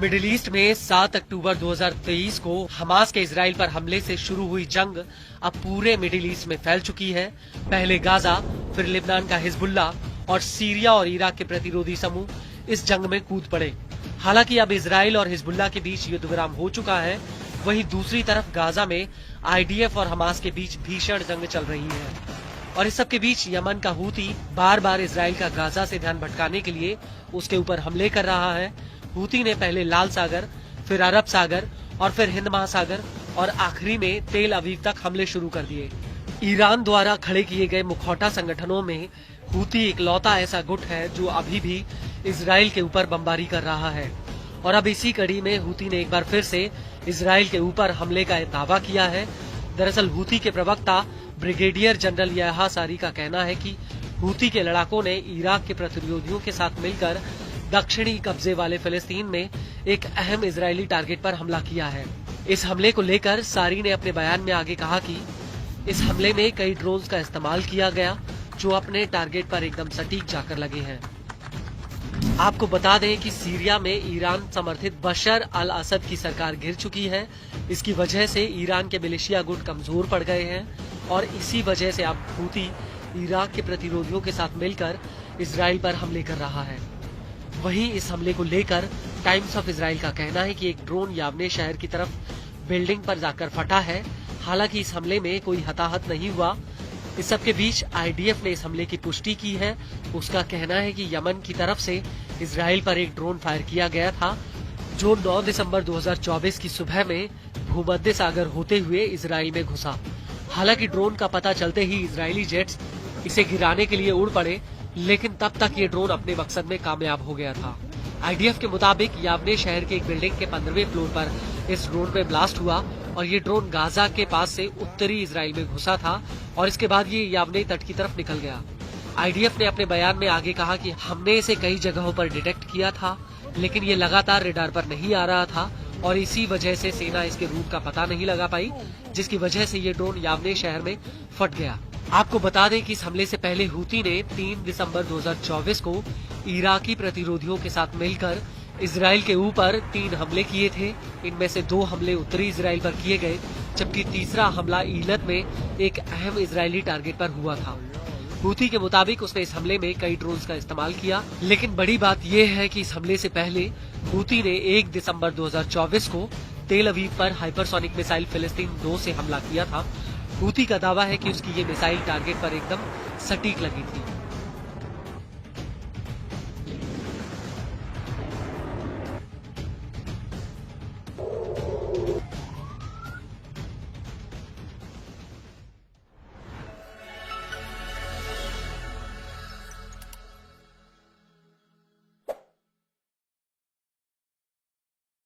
Middle east में 7 अक्टूबर 2023 को Hamas के इजराइल पर हमले से शुरू हुई जंग अब पूरे मिडिल ईस्ट में फैल चुकी है। पहले गाजा, फिर लेबनान का हिजबुल्ला और सीरिया और इराक के प्रतिरोधी समूह इस जंग में कूद पड़े। हालांकि अब इजराइल और हिजबुल्ला के बीच युद्ध विराम हो चुका है, वहीं दूसरी तरफ गाजा में आईडीएफ और हमास के बीच भीषण जंग चल रही है। और इस सब के बीच यमन का हूती बार बार इजराइल का गाजा से ध्यान भटकाने के लिए उसके ऊपर हमले कर रहा है। हूती ने पहले लाल सागर, फिर अरब सागर और फिर हिंद महासागर और आखिरी में तेल अवीव तक हमले शुरू कर दिए। ईरान द्वारा खड़े किए गए मुखौटा संगठनों में हूती इकलौता ऐसा गुट है जो अभी भी इजराइल के ऊपर बमबारी कर रहा है। और अब इसी कड़ी में हूती ने एक बार फिर से इजराइल के ऊपर हमले का दावा किया है। दरअसल हूती के प्रवक्ता ब्रिगेडियर जनरल याह्या सारी का कहना है कि हूती के लड़ाकों ने इराक के प्रतिरोधियों के साथ मिलकर दक्षिणी कब्जे वाले फिलिस्तीन में एक अहम इजरायली टारगेट पर हमला किया है। इस हमले को लेकर सारी ने अपने बयान में आगे कहा कि इस हमले में कई ड्रोन्स का इस्तेमाल किया गया जो अपने टारगेट पर एकदम सटीक जाकर लगे हैं। आपको बता दें कि सीरिया में ईरान समर्थित बशर अल असद की सरकार गिर चुकी है। इसकी वजह से ईरान के मिलिशिया गुट कमजोर पड़ गए हैं और इसी वजह से अब हूती इराक के प्रतिरोधियों के साथ मिलकर इजराइल पर हमले कर रहा है। वहीं इस हमले को लेकर टाइम्स ऑफ इजराइल का कहना है कि एक ड्रोन यावने शहर की तरफ बिल्डिंग पर जाकर फटा है। हालांकि इस हमले में कोई हताहत नहीं हुआ। इस सब के बीच आईडीएफ ने इस हमले की पुष्टि की है। उसका कहना है कि यमन की तरफ से इजराइल पर एक ड्रोन फायर किया गया था जो 9 दिसंबर 2024 की सुबह में भूमध्य सागर होते हुए इजराइल में घुसा। हालांकि ड्रोन का पता चलते ही इजरायली जेट्स इसे गिराने के लिए उड़ पड़े, लेकिन तब तक ये ड्रोन अपने मकसद में कामयाब हो गया था। आईडीएफ के मुताबिक यावने शहर के एक बिल्डिंग के 15वें फ्लोर पर इस ड्रोन में ब्लास्ट हुआ और ये ड्रोन गाजा के पास से उत्तरी इजराइल में घुसा था और इसके बाद ये यावने तट की तरफ निकल गया। आईडीएफ ने अपने बयान में आगे कहा कि हमने इसे कई जगहों पर डिटेक्ट किया था, लेकिन ये लगातार रडार पर नहीं आ रहा था और इसी वजह से सेना इसके रूट का पता नहीं लगा पाई, जिसकी वजह से ये ड्रोन यावने शहर में फट गया। आपको बता दें कि इस हमले से पहले हूती ने 3 दिसंबर 2024 को इराकी प्रतिरोधियों के साथ मिलकर इजराइल के ऊपर 3 हमले किए थे। इनमें से 2 हमले उत्तरी इजराइल पर किए गए, जबकि तीसरा हमला ईलत में एक अहम इजरायली टारगेट पर हुआ था। हूती के मुताबिक उसने इस हमले में कई ड्रोन्स का इस्तेमाल किया, लेकिन बड़ी बात यह है कि इस हमले से पहले हूती ने 1 दिसंबर 2024 को तेल अवीव पर हाइपरसोनिक मिसाइल फिलिस्तीन 2 से हमला किया था। हूती का दावा है कि उसकी ये मिसाइल टारगेट पर एकदम सटीक लगी थी।